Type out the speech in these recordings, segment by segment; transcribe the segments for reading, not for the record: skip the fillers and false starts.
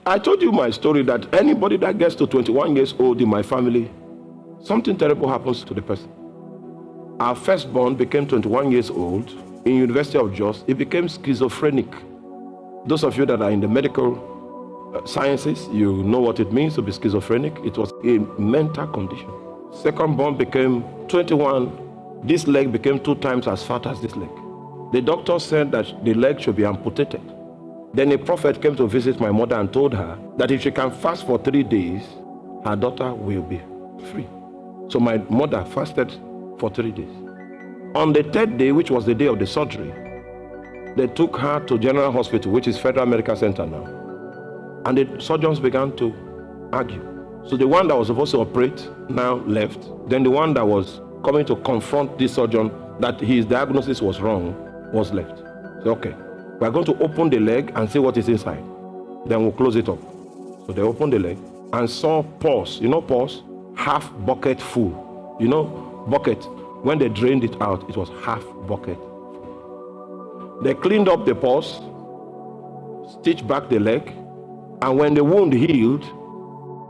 I told you my story that anybody that gets to 21 years old in my family, something terrible happens to the person. Our firstborn became 21 years old in University of Jos. He became schizophrenic. Those of you that are in the medical sciences, you know what it means to be schizophrenic. It was a mental condition. Secondborn became 21. This leg became 2 times as fat as this leg. The doctor said that the leg should be amputated. Then a prophet came to visit my mother and told her that if she can fast for 3 days, her daughter will be free. So my mother fasted for 3 days. On the 3rd day, which was the day of the surgery, they took her to General Hospital, which is Federal Medical Center now. And the surgeons began to argue. So the one that was supposed to operate now left. Then the one that was coming to confront this surgeon that his diagnosis was wrong was left. So okay, we're going to open the leg and see what is inside. Then we'll close it up. So they opened the leg and saw pus. You know pus? Half bucket full. You know bucket? When they drained it out, it was half bucket. They cleaned up the pus, stitched back the leg, and when the wound healed,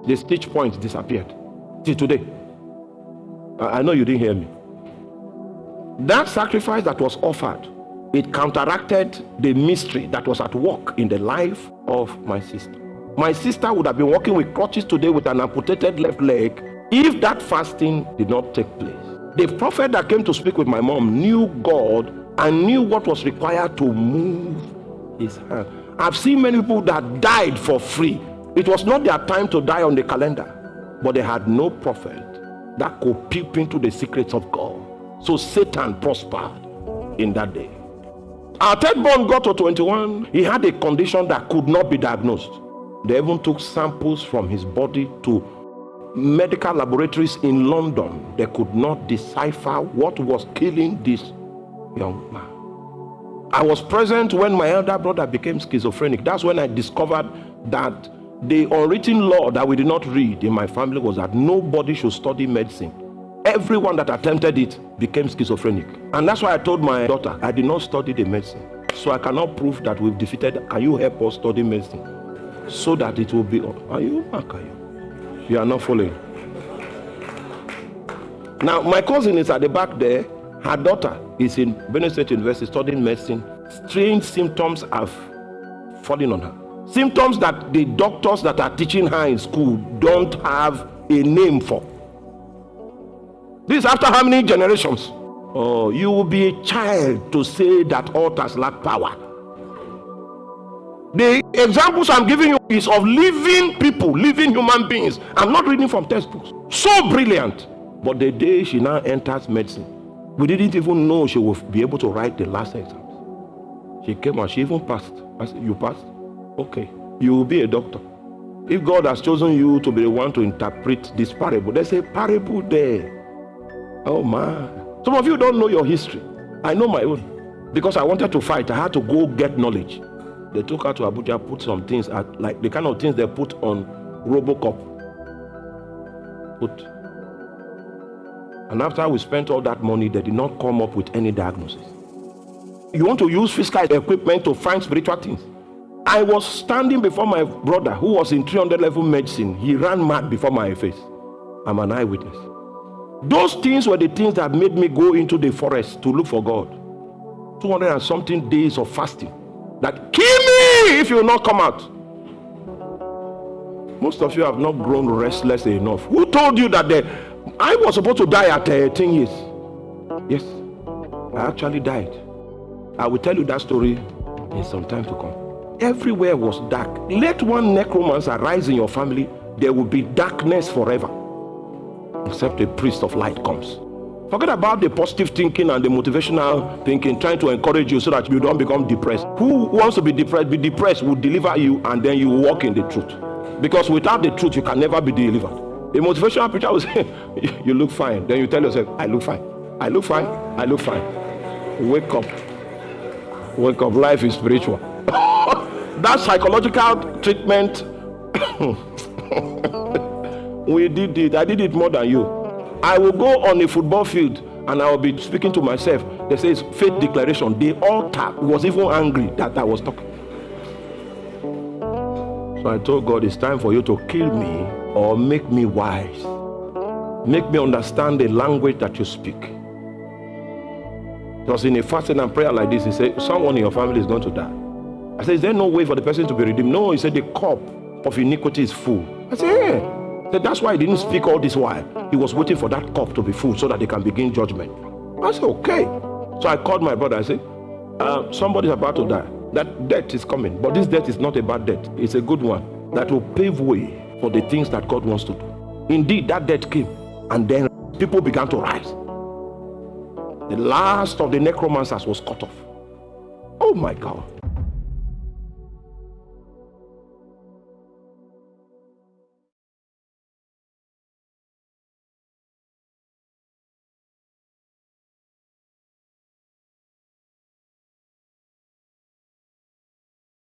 the stitch point disappeared. Till today. I know you didn't hear me. That sacrifice that was offered, it counteracted the mystery that was at work in the life of my sister. My sister would have been walking with crutches today with an amputated left leg if that fasting did not take place. The prophet that came to speak with my mom knew God and knew what was required to move his hand. I've seen many people that died for free. It was not their time to die on the calendar, but they had no prophet that could peep into the secrets of God. So Satan prospered in that day. Our third born got to 21. He had a condition that could not be diagnosed. They even took samples from his body to medical laboratories in London. They could not decipher what was killing this young man. I was present when my elder brother became schizophrenic. That's when I discovered that the unwritten law that we did not read in my family was that nobody should study medicine. Everyone that attempted it became schizophrenic. And that's why I told my daughter, I did not study the medicine. So I cannot prove that we've defeated. Can you help us study medicine? So that it will be, are you? You are not following. Now, my cousin is at the back there. Her daughter is in Benue State University studying medicine. Strange symptoms have fallen on her. Symptoms that the doctors that are teaching her in school don't have a name for. This is after how many generations? Oh, you will be a child to say that altars lack power. The examples I'm giving you is of living people, living human beings. I'm not reading from textbooks. So brilliant. But the day she now enters medicine, we didn't even know she would be able to write the last exams. She came and she even passed. I said, you passed? Okay. You will be a doctor. If God has chosen you to be the one to interpret this parable, there's a parable there. Oh man. Some of you don't know your history. I know my own. Because I wanted to fight, I had to go get knowledge. They took her to Abuja, put some things at, like the kind of things they put on Robocop. And after we spent all that money, they did not come up with any diagnosis. You want to use physical equipment to find spiritual things. I was standing before my brother who was in 300 level medicine. He ran mad before my face. I'm an eyewitness. Those things were the things that made me go into the forest to look for God. 200 and something days of fasting. That kill me if you will not come out. Most of you have not grown restless enough. Who told you that I was supposed to die at 10 years? Yes, I actually died. I will tell you that story in some time to come. Everywhere was dark. Let one necromancer arise in your family, there will be darkness forever. Except a priest of light comes. Forget about the positive thinking and the motivational thinking, trying to encourage you so that you don't become depressed. Who wants to be depressed? Be depressed will deliver you, and then you walk in the truth. Because without the truth, you can never be delivered. A motivational preacher will say, you look fine. Then you tell yourself, I look fine. I look fine. I look fine. Wake up. Wake up. Life is spiritual. That psychological treatment, we did it. I did it more than you. I will go on a football field and I will be speaking to myself. They say it's faith declaration. The altar was even angry that I was talking. So I told God, it's time for you to kill me or make me wise. Make me understand the language that you speak. Because in a fasting and prayer like this, he said, someone in your family is going to die. I said, is there no way for the person to be redeemed? No, he said, the cup of iniquity is full. I said, yeah. He said, that's why he didn't speak all this while. He was waiting for that cup to be full so that they can begin judgment. I said, okay. So I called my brother. I said, somebody's about to die. That death is coming. But this death is not a bad death. It's a good one that will pave way for the things that God wants to do. Indeed, that death came. And then people began to rise. The last of the necromancers was cut off. Oh my God.